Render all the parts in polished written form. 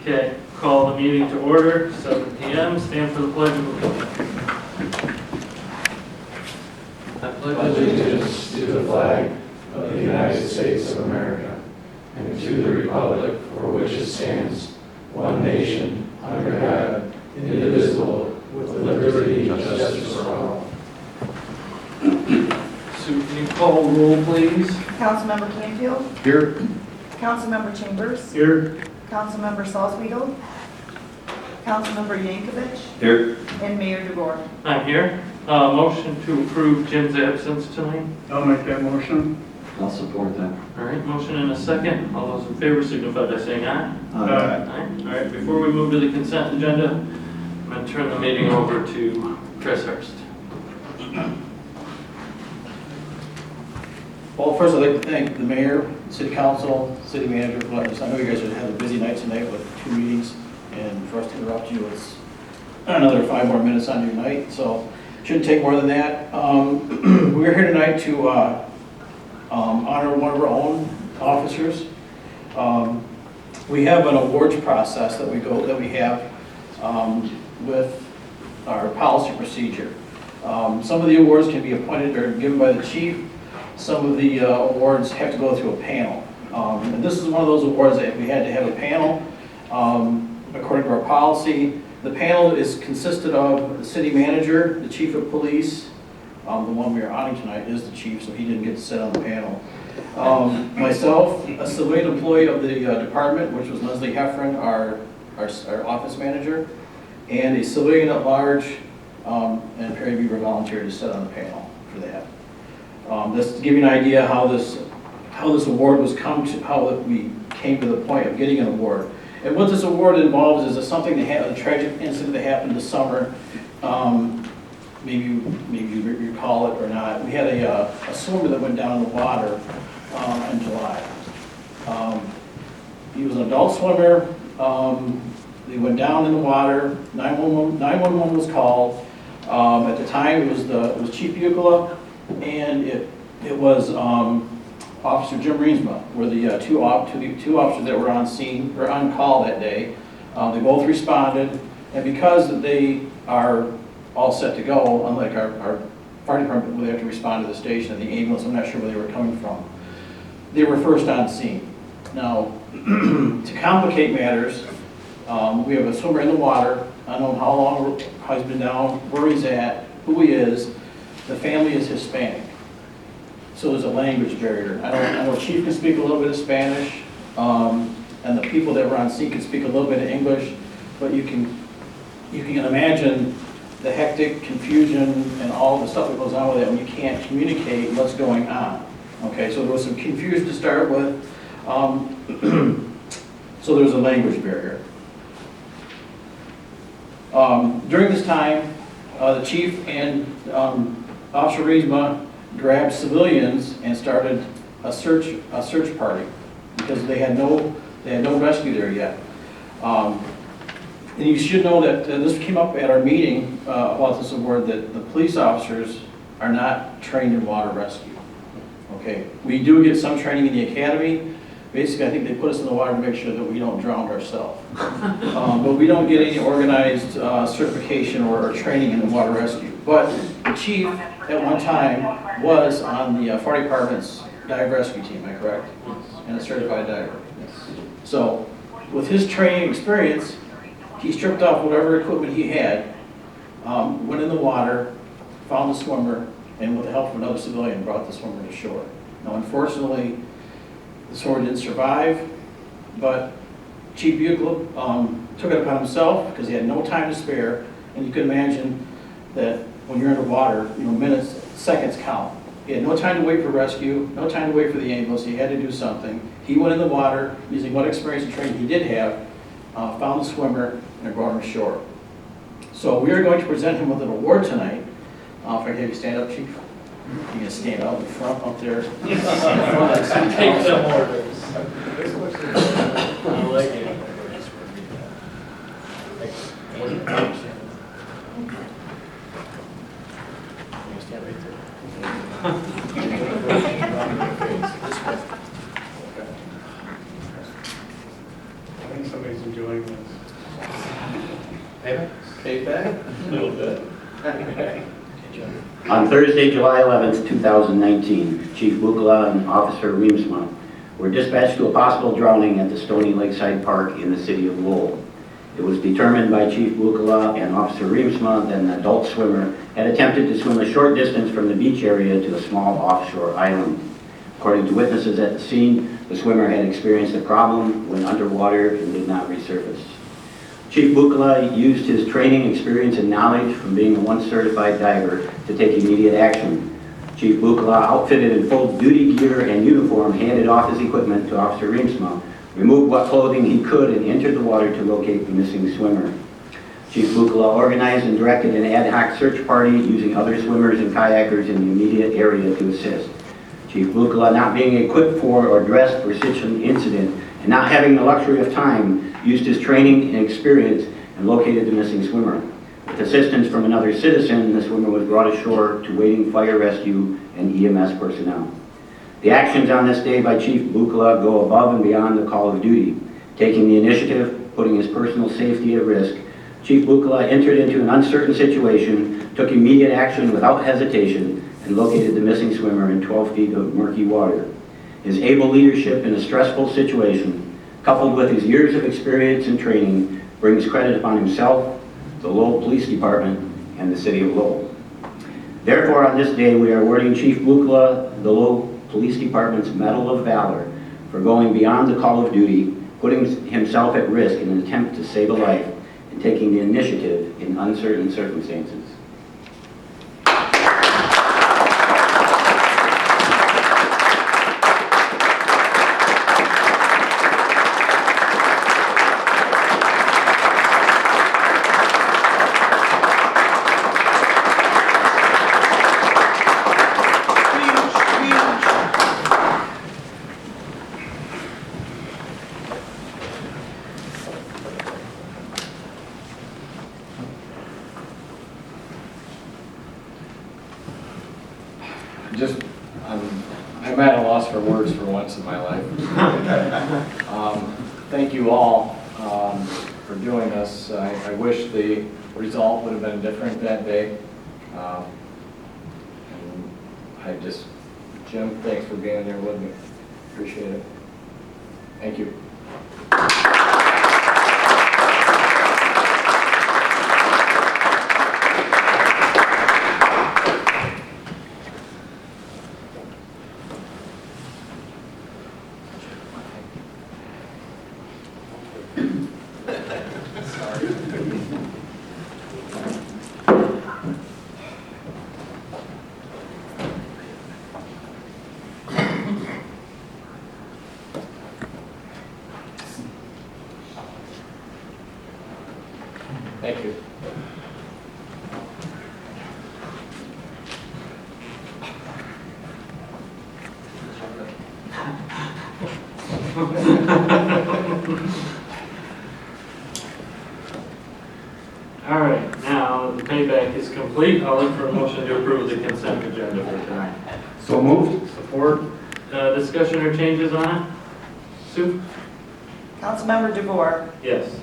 Okay, call the meeting to order, 7 p.m. Stand for the pledge of allegiance. I pledge Allegiance to the flag of the United States of America and to the republic for which it stands, one nation, under God, indivisible, with liberty and justice for all. Sue, can you call roll, please? Councilmember Canfield, Here. Councilmember Chambers, Here. Councilmember Salzweedl, Councilmember Yankovic, Here. and Mayor DeGore. I'm here. Motion to approve Jim's absence tonight. I'll make that motion. I'll support that. All right, motion and a second. All those in favor signify by saying aye. Aye. Aye. All right, before we move to the consent agenda, I'm going to turn the meeting over to Chris Hurst. Well, first I'd like to thank the mayor, city council, city manager for letting us. I know you guys have had a busy night tonight with 2 meetings, and for us to interrupt you, it's another 5 more minutes on your night, so shouldn't take more than that. We're here tonight to honor one of our own officers. We have an awards process that we have with our policy procedure. Some of the awards can be appointed or given by the chief. Some of the awards have to go through a panel. And this is one of those awards that we had to have a panel according to our policy. The panel is consisted of the city manager, the chief of police. The one we are honoring tonight is the chief, so he didn't get to sit on the panel. Myself, a civilian employee of the department, which was Leslie Heffron, our office manager, and a civilian at large, and Perry Beaver volunteered to sit on the panel for that. Just to give you an idea how this award was how we came to the point of getting an award. And what this award involves is something that happened, a tragic incident that happened this summer. Maybe you recall it or not. We had a swimmer that went down in the water in July. He was an adult swimmer. They went down in the water. 911 was called. At the time, it was Chief Bucola, and it was Officer Jim Reensma were the two officers that were on scene or on call that day. They both responded, and because they are all set to go, unlike our fire department where they have to respond to the station and the ambulance, I'm not sure where they were coming from. They were first on scene. Now, to complicate matters, we have a swimmer in the water. I don't know how long he's been down, where he's at, who he is. The family is Hispanic, so there's a language barrier. I know Chief can speak a little bit of Spanish, and the people that were on scene can speak a little bit of English, but you can imagine the hectic confusion and all the stuff that goes on with it when you can't communicate what's going on. Okay, so there was some confusion to start with, so there's a language barrier. During this time, the chief and Officer Reensma grabbed civilians and started a search party because they had no rescue there yet. And you should know that this came up at our meeting about this award, that the police officers are not trained in water rescue. Okay, we do get some training in the academy. Basically, I think they put us in the water to make sure that we don't drown ourselves. But we don't get any organized certification or training in the water rescue. But the chief at one time was on the fire department's dive rescue team, am I correct? And a certified diver. So with his training experience, he stripped off whatever equipment he had, went in the water, found the swimmer, and with the help of another civilian, brought the swimmer to shore. Now, unfortunately, the swimmer didn't survive, but Chief Bucola took it upon himself because he had no time to spare, and you can imagine that when you're underwater, minutes, seconds count. He had no time to wait for rescue, no time to wait for the ambulance. He had to do something. He went in the water using what experience and training he did have, found the swimmer, and brought him ashore. So we are going to present him with an award tonight. If I can have you stand up, Chief. You're going to stand out in front up there. Take some orders. I like it. Stand right there. I think somebody Everybody's enjoying this. Payback? A little bit. On Thursday, July 11th, 2019, Chief Bukala and Officer Reemsma were dispatched to a possible drowning at the Stony Lakeside Park in the city of Lowell. It was determined by Chief Bukala and Officer Reemsma that an adult swimmer had attempted to swim a short distance from the beach area to a small offshore island. According to witnesses at the scene, the swimmer had experienced a problem when underwater and did not resurface. Chief Bukala used his training, experience, and knowledge from being a once certified diver to take immediate action. Chief Bukala, outfitted in full duty gear and uniform, handed off his equipment to Officer Reemsma, removed what clothing he could, and entered the water to locate the missing swimmer. Chief Bukala organized and directed an ad hoc search party using other swimmers and kayakers in the immediate area to assist. Chief Bukala, not being equipped for or dressed for such an incident and not having the luxury of time, used his training and experience and located the missing swimmer. With assistance from another citizen, the swimmer was brought ashore to waiting fire rescue and EMS personnel. The actions on this day by Chief Bukala go above and beyond the call of duty. Taking the initiative, putting his personal safety at risk, Chief Bukala entered into an uncertain situation, took immediate action without hesitation, and located the missing swimmer in 12 feet of murky water. His able leadership in a stressful situation, coupled with his years of experience and training, brings credit upon himself, the Lowell Police Department, and the City of Lowell. Therefore, on this day, we are awarding Chief Bukala the Lowell Police Department's Medal of Valor for going beyond the call of duty, putting himself at risk in an attempt to save a life, and taking the initiative in uncertain circumstances. I'm at a loss for words for once in my life. Thank you all for doing this. I wish the result would have been different that day. And Jim, thanks for being there with me. Appreciate it. Thank you. Thank you. All right, now the payback is complete. I'll look for a motion to approve the consent agenda for tonight. So moved. Support. Discussion or changes on it? Sue? Councilmember DeVore. Yes.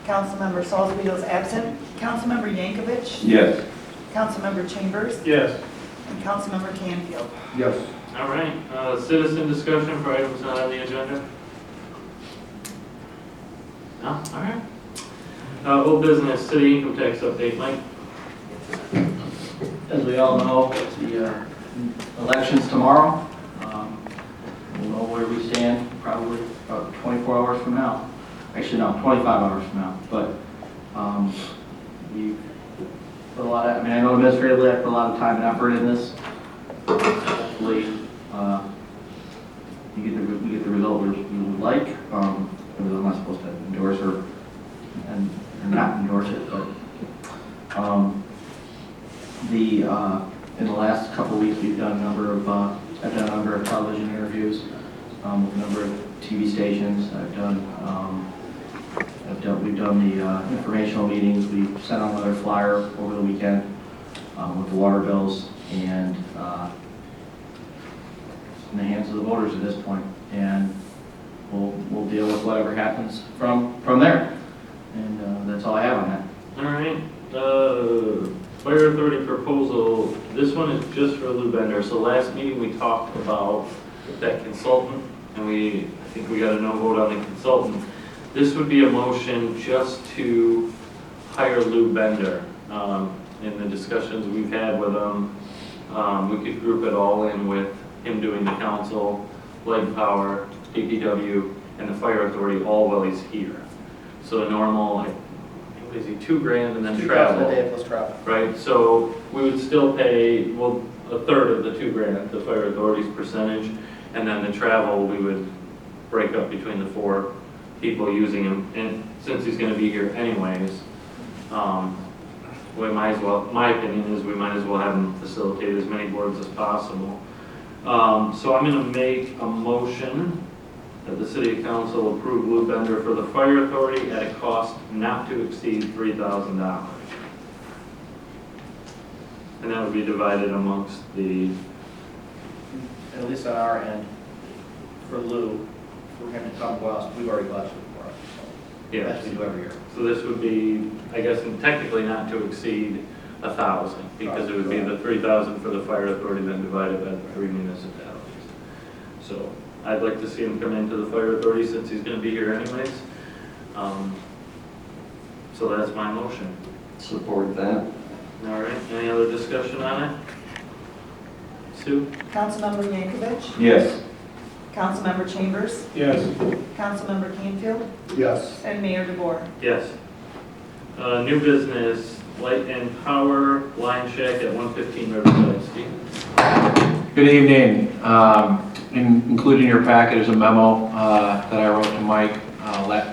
Councilmember Salzweedl is absent. Councilmember Yankovic. Yes. Councilmember Chambers. Yes. And Councilmember Canfield. Yes. All right, citizen discussion for items not on the agenda? No? All right. Old business, city income tax update, Mike? As we all know, it's the elections tomorrow. We'll know where we stand probably about 24 hours from now. Actually, no, 25 hours from now. But we put a lot of, I know administratively I put a lot of time and effort in this. Hopefully, we get the result we would like. I'm not supposed to endorse or not endorse it, but in the last couple of weeks we've done a number of I've done a number of television interviews with a number of TV stations. We've done the informational meetings. We sent out another flyer over the weekend with the water bills, and in the hands of the voters at this point. And we'll we'll deal with whatever happens from there. And that's all I have on that. All right, Fire Authority proposal, this one is just for Lou Bender. So last meeting we talked about that consultant, and I think we got a no vote on the consultant. This would be a motion just to hire Lou Bender. In the discussions we've had with him, we could group it all in with him doing the council, light power, DPW, and the Fire Authority all while he's here. So a normal, like, what is he, $2,000 and then travel. a day plus travel. Right, so we would still pay, well, a third of the $2,000, the Fire Authority's percentage, and then the travel, we would break up between the 4 people using him. And since he's gonna be here anyways, we might as well, my opinion is we might as well have him facilitate as many boards as possible. So I'm gonna make a motion that the City Council approve Lou Bender for the Fire Authority at a cost not to exceed $3,000. And that would be divided amongst the, At least on our end, for Lou, for him to come west, we've already budgeted for it. So yeah. that's what we do every year. So this would be, I guess, technically not to exceed 1,000, because it would be the 3,000 for the Fire Authority, then divided by the 3 municipalities. So I'd like to see him come into the Fire Authority since he's gonna be here anyways. So that's my motion. Support that. All right, any other discussion on it? Sue? Councilmember Yankovic, Yes. Councilmember Chambers, Yes. Councilmember Canfield, Yes. and Mayor DeBoer. Yes. New business, light and power line check at 115 Riverside. Steve? Good evening. Included in your packet is a memo that I wrote to Mike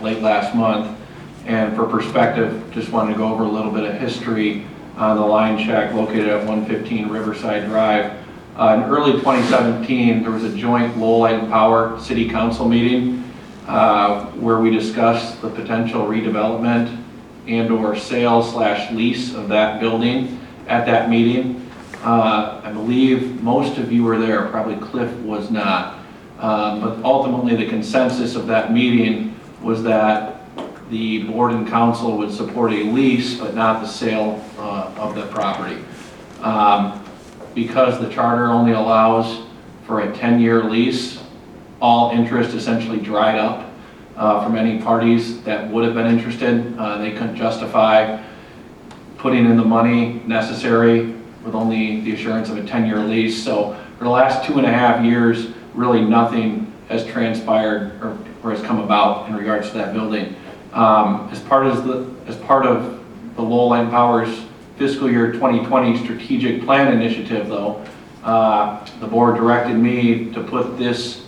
late last month. And for perspective, just wanted to go over a little bit of history on the line check located at 115 Riverside Drive. In early 2017, there was a joint Lowell Light and Power City Council meeting where we discussed the potential redevelopment and/or sale/lease of that building. At that meeting, I believe most of you were there, probably Cliff was not. But ultimately, the consensus of that meeting was that the board and council would support a lease, but not the sale of the property. Because the charter only allows for a 10-year lease, all interest essentially dried up from any parties that would have been interested. They couldn't justify putting in the money necessary with only the assurance of a 10-year lease. So for the last 2.5 years, really nothing has transpired or has come about in regards to that building. As part of the Lowell Light and Power's fiscal year 2020 strategic plan initiative, though, the board directed me to put this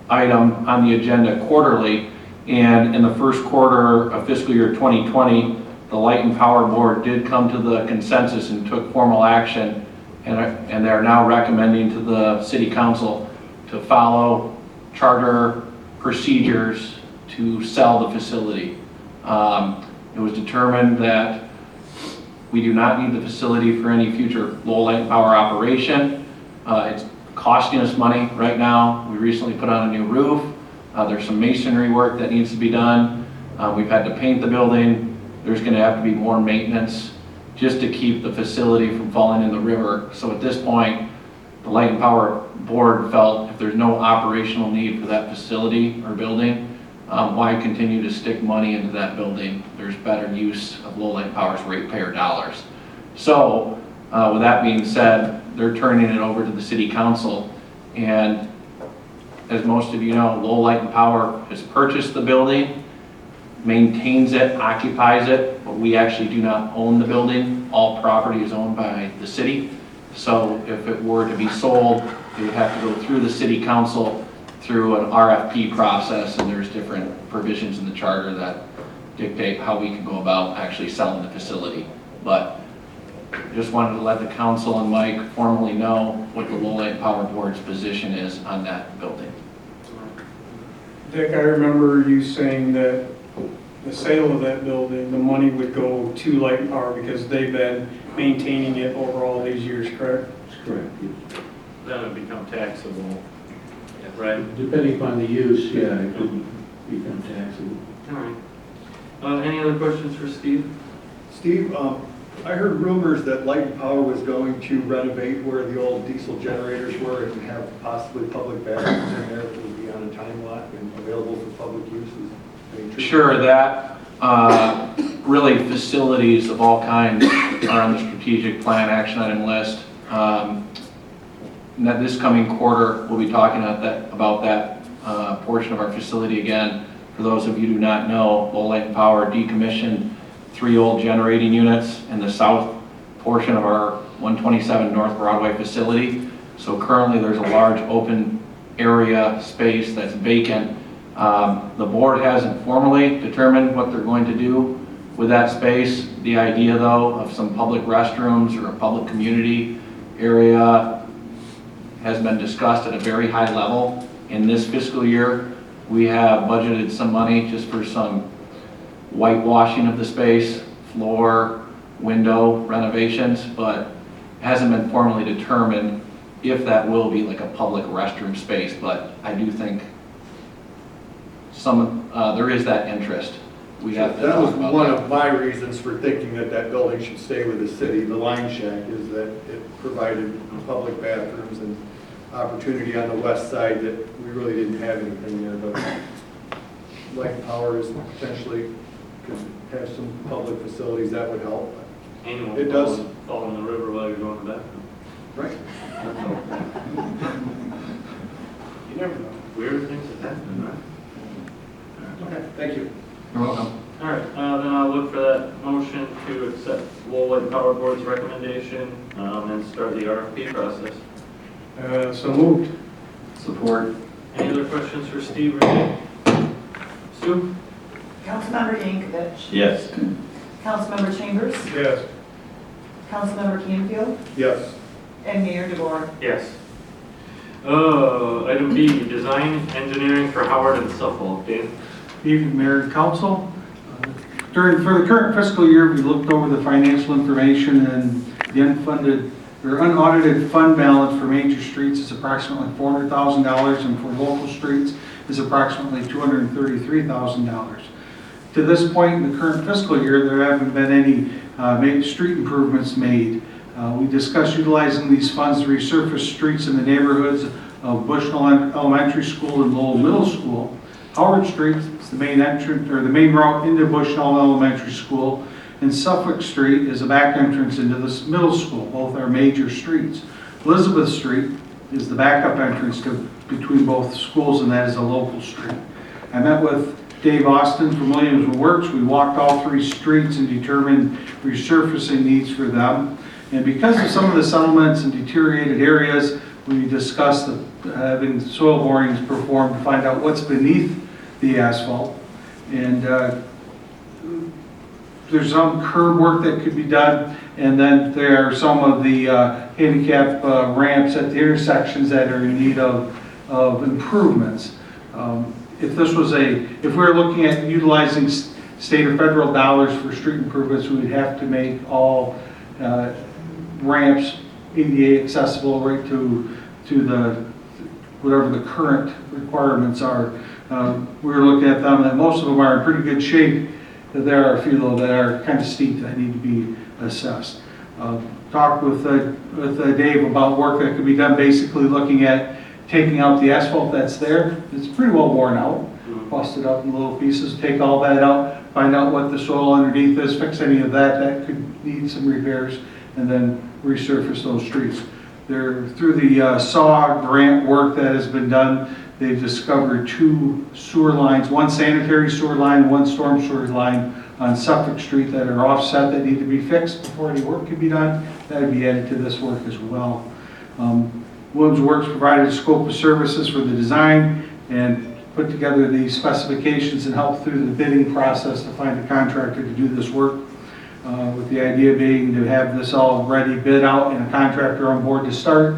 item on the agenda quarterly. And in the first quarter of fiscal year 2020, the Light and Power Board did come to the consensus and took formal action, and they're now recommending to the City Council to follow charter procedures to sell the facility. It was determined that we do not need the facility for any future Lowell Light and Power operation. It's costing us money right now. We recently put on a new roof. There's some masonry work that needs to be done. We've had to paint the building. There's going to have to be more maintenance just to keep the facility from falling in the river. So at this point, the Light and Power Board felt if there's no operational need for that facility or building, why continue to stick money into that building? There's better use of Lowell Light and Power's ratepayer dollars. So with that being said, they're turning it over to the City Council. And as most of you know, Lowell Light and Power has purchased the building, maintains it, occupies it, but we actually do not own the building. All property is owned by the city. So if it were to be sold, it would have to go through the City Council through an RFP process, and there's different provisions in the charter that dictate how we can go about actually selling the facility. But just wanted to let the council and Mike formally know what the Lowell Light and Power Board's position is on that building. Dick, I remember you saying that the sale of that building, the money would go to Light and Power because they've been maintaining it over all these years, correct? That's correct. Then it would become taxable, right? Depending upon the use, yeah, be fantastic. All right. Any other questions for Steve? Steve, I heard rumors that Light and Power was going to renovate where the old diesel generators were and have possibly public bathrooms in there that would be on a time lock and available for public use. Is any truth? Sure, that, really facilities of all kinds are on the strategic plan action item list. That this coming quarter, we'll be talking about that portion of our facility again. For those of you who do not know, Lowell Light and Power decommissioned 3 old generating units in the south portion of our 127 North Broadway facility. So currently there's a large open area space that's vacant. The board hasn't formally determined what they're going to do with that space. The idea though of some public restrooms or a public community area has been discussed at a very high level. In this fiscal year, we have budgeted some money just for some whitewashing of the space, floor, window renovations, but it hasn't been formally determined if that will be like a public restroom space. But I do think there is that interest. We have to That was talk about one that. of my reasons for thinking that that building should stay with the city, the Line Shack, is that it provided public bathrooms and opportunity on the west side that we really didn't have anything there, but Light and Power is potentially could have some public facilities that would help. Anyone It does. fall in the river while you're going to the bathroom. Right. You never know. Weird things that happen, right? Okay, thank you. You're welcome. All right, then I'll look for that motion to accept Lowell Light and Power Board's recommendation and start the RFP process. So moved. Support. Any other questions for Steve or Dave? Sue? Councilmember Yankovic. Yes. Councilmember Chambers. Yes. Councilmember Canfield. Yes. And Mayor DeBoer. Yes. Item B, design engineering for Howard and Suffolk. Dave? Evening, Mayor and Council. For the current fiscal year, we looked over the financial information, and the unfunded or unaudited fund balance for major streets is approximately $400,000, and for local streets is approximately $233,000. To this point in the current fiscal year, there haven't been any major street improvements made. We discussed utilizing these funds to resurface streets in the neighborhoods of Bushnell Elementary School and Lowell Middle School. Howard Street is the main entrance, or the main route into Bushnell Elementary School, and Suffolk Street is a back entrance into this middle school. Both are major streets. Elizabeth Street is the backup entrance between both schools, and that is a local street. I met with Dave Austin from Williams & Works. We walked all 3 streets and determined resurfacing needs for them. And because of some of the settlements and deteriorated areas, we discussed having soil borings performed to find out what's beneath the asphalt. And there's some curb work that could be done, and then there are some of the handicap ramps at the intersections that are in need of improvements. If we were looking at utilizing state or federal dollars for street improvements, we would have to make all ramps ADA accessible right to the whatever the current requirements are. We were looking at them, and most of them are in pretty good shape. There are a few though that are kind of steep that need to be assessed. Talked with Dave about work that could be done, basically looking at taking out the asphalt that's there. It's pretty well worn out, busted up in little pieces. Take all that out, find out what the soil underneath is, fix any of that could need some repairs, and then resurface those streets. Through the SAW grant work that has been done, they've discovered 2 sewer lines, one sanitary sewer line, one storm sewer line on Suffolk Street that are offset that need to be fixed before any work can be done. That would be added to this work as well. Williams Works provided a scope of services for the design and put together the specifications and helped through the bidding process to find a contractor to do this work. With the idea being to have this all ready, bid out, and a contractor on board to start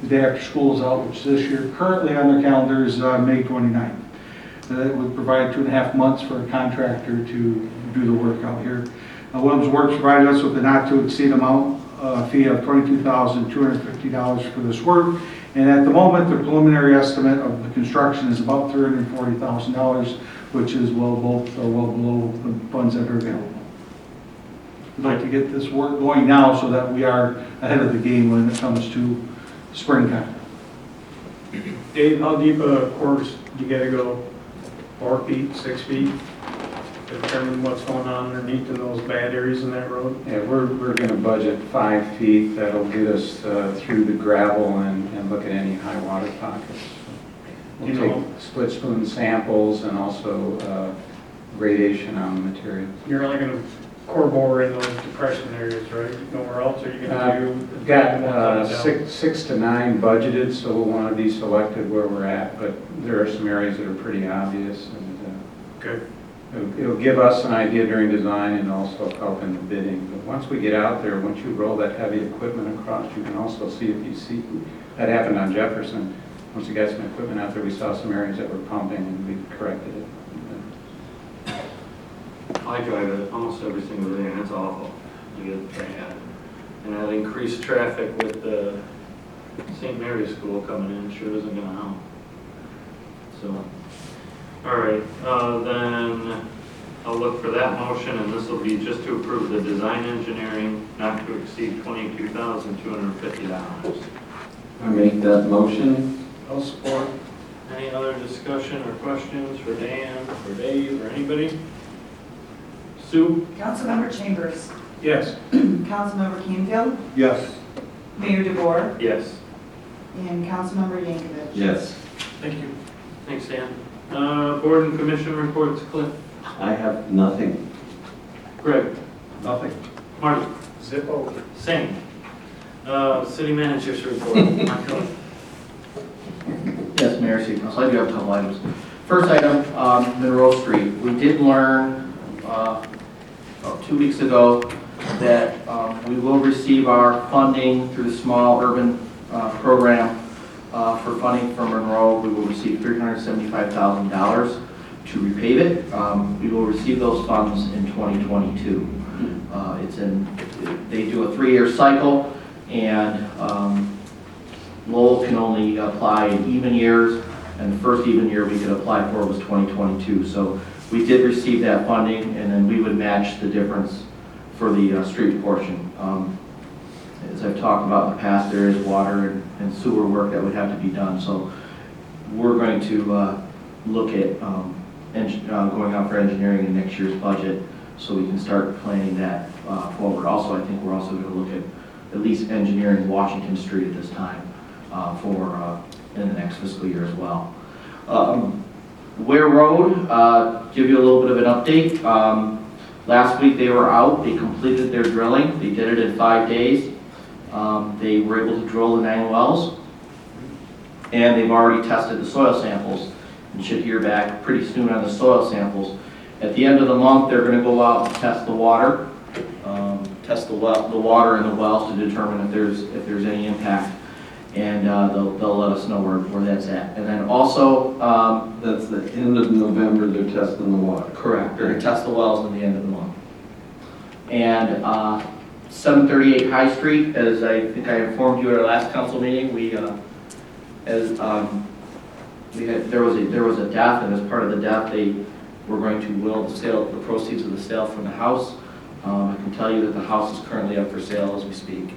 the day after school is out, which this year currently on their calendar is May 29th. That would provide 2.5 months for a contractor to do the work out here. Williams Works provided us with a not to exceed amount fee of $22,250 for this work. And at the moment, the preliminary estimate of the construction is about $340,000, which is well below the funds that are available. We'd like to get this work going now so that we are ahead of the game when it comes to springtime. Dave, how deep a course do you gotta go? 4 feet, 6 feet? To determine what's going on underneath in those bad areas in that road? Yeah, we're gonna budget 5 feet. That'll get us through the gravel and look at any high water pockets. You We'll know- take split spoon samples and also gradation on the material. You're only gonna core bore in those depression areas, right? Nowhere else, are you gonna do? We've got 6 to 9 budgeted, so we'll want to be selective where we're at, but there are some areas that are pretty obvious, and Good. it'll give us an idea during design and also help in the bidding. But once we get out there, once you roll that heavy equipment across, you can also see if you see, that happened on Jefferson. Once we got some equipment out there, we saw some areas that were pumping and we corrected it. I drive it almost every single day, and it's awful. You get bad. And that increased traffic with the St. Mary's School coming in sure isn't gonna help. So, all right, then I'll look for that motion, and this will be just to approve the design engineering not to exceed $22,250. I make that motion. I'll support. Any other discussion or questions for Dan, or Dave, or anybody? Sue? Councilmember Chambers. Yes. Councilmember Canfield. Yes. Mayor DeBoer. Yes. And Councilmember Yankovic. Yes. Thank you. Thanks, Dan. Board and commission reports, Cliff. I have nothing. Greg? Nothing. Marty? Zippo. Same. City managers report. Michael? Yes, Mayor, City Council, I do have a couple items. First item, Monroe Street. We did learn about 2 weeks ago that we will receive our funding through the small urban program for funding from Monroe. We will receive $375,000 to repave it. We will receive those funds in 2022. They do a 3-year cycle, and Lowell can only apply in even years, and the first even year we could apply for was 2022. So we did receive that funding, and then we would match the difference for the street portion. As I've talked about in the past, there is water and sewer work that would have to be done. So we're going to look at going out for engineering in next year's budget so we can start planning that forward. Also, I think we're also going to look at least engineering Washington Street at this time for in the next fiscal year as well. Ware Road, give you a little bit of an update. Last week they were out, they completed their drilling, they did it in 5 days. They were able to drill the 9 wells, and they've already tested the soil samples and should hear back pretty soon on the soil samples. At the end of the month, they're going to go out and test the water, the water in the wells to determine if there's any impact, and they'll let us know where that's at. And then also, That's the end of November, they're testing the water. correct, they're going to test the wells in the end of the month. And 738 High Street, as I think I informed you at our last council meeting, there was a death, and as part of the death, they were going to will the proceeds of the sale from the house. I can tell you that the house is currently up for sale as we speak.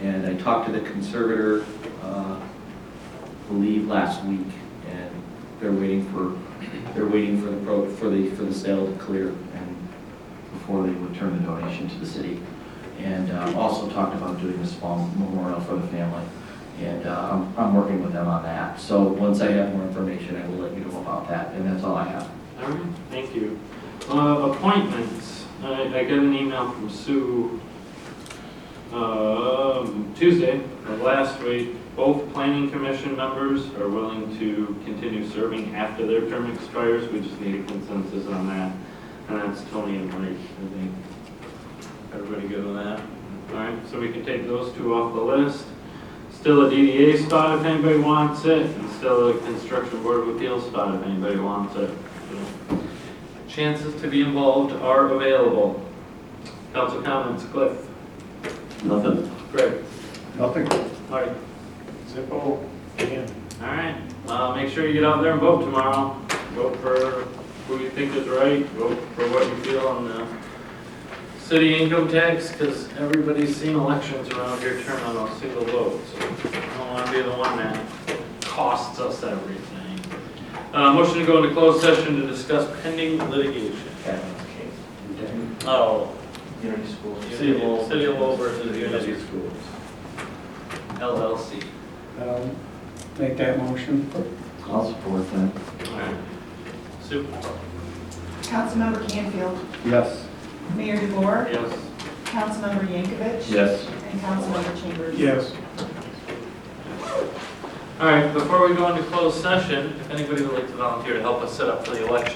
And I talked to the conservator, I believe last week, and they're waiting for the sale to clear and before they would turn the donation to the city. And also talked about doing a small memorial for the family. And I'm working with them on that. So once I have more information, I will let you know about that. And that's all I have. All right, thank you. Appointments. I got an email from Sue Tuesday of last week. Both planning commission members are willing to continue serving after their term expires. We just need a consensus on that. And that's Tony and Mike, I think. Everybody good with that? All right, so we can take those 2 off the list. Still a DDA spot if anybody wants it, and still a Construction Board of Appeals spot if anybody wants it. So, chances to be involved are available. Council comments, Cliff. Nothing. Greg. Nothing. Marty. Zippo. Dan. All right, make sure you get out there and vote tomorrow. Vote for who you think is right, vote for what you feel on the city income tax, because everybody's seen elections around here turn on a single vote, so I don't want to be the one that costs us everything. Motion to go into closed session to discuss pending litigation. Oh, Unity Schools. City of Lowell versus Unity Schools, LLC. Make that motion. I'll support that. All right. Sue? Councilmember Canfield, Yes. Mayor DeBoer, Yes. Councilmember Yankovic. Yes. And Councilmember Chambers. Yes. All right, before we go into closed session, if anybody would like to volunteer to help us set up for the election.